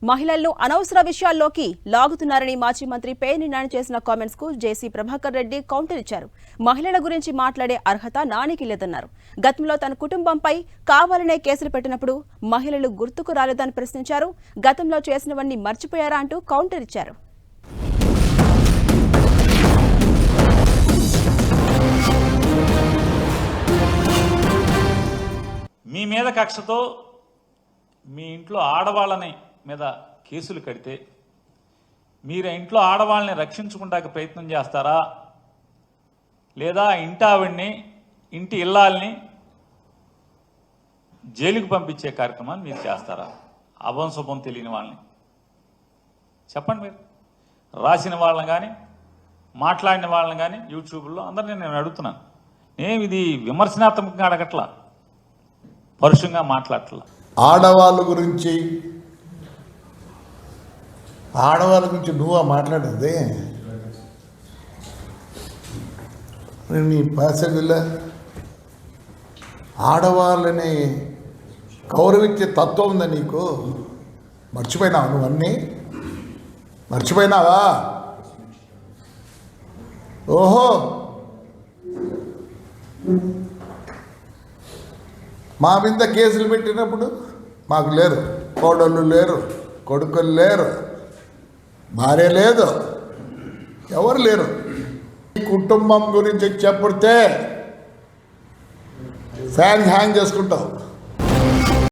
మహిళలను అనవసర విషయాల్లోకి లాగుతున్నారని మాజీ మంత్రి పేర్ని నాని చేసిన కామెంట్స్ కు జేసీ ప్రభాకర్ రెడ్డి కౌంటర్ ఇచ్చారు. మహిళల గురించి మాట్లాడే అర్హత నానికి లేదన్నారు. గతంలో తన కుటుంబంపై కావాలనే కేసులు పెట్టినప్పుడు మహిళలు గుర్తుకు రాలేదని ప్రశ్నించారు. గతంలో చేసినవన్నీ మర్చిపోయారా అంటూ కౌంటర్ ఇచ్చారు. మీ మీద కక్షతో మీ ఇంట్లో ఆడవాళ్ళని మీద కేసులు కడితే మీరు ఇంట్లో ఆడవాళ్ళని రక్షించుకుంటానికి ప్రయత్నం చేస్తారా, లేదా ఇంటి ఆవిడ్ని ఇంటి ఇల్లాల్ని జైలుకు పంపించే కార్యక్రమాన్ని మీరు చేస్తారా? అభం శుభం తెలియని వాళ్ళని చెప్పండి. మీరు రాసిన వాళ్ళని కానీ మాట్లాడిన వాళ్ళని కానీ యూట్యూబ్లో అందరినీ నేను అడుగుతున్నాను. నేను ఇది విమర్శనాత్మకంగా అడగట్లా, పరుషంగా మాట్లాడట్లా. ఆడవాళ్ళ గురించి నువ్వు మాట్లాడేది నీ ప్యాసేజీలో ఆడవాళ్ళని గౌరవించే తత్వం ఉందా నీకు? మర్చిపోయినావా? నువ్వన్నీ మర్చిపోయినావా? ఓహో, మా మీద కేసులు పెట్టినప్పుడు మాకు లేరు, కోడళ్ళు లేరు, కొడుకులు లేరు, భార్య లేదు, ఎవరు లేరు. కుటుంబం గురించి చెప్తే ఫ్యాన్ హ్యాంగ్ చేసుకుంటావు.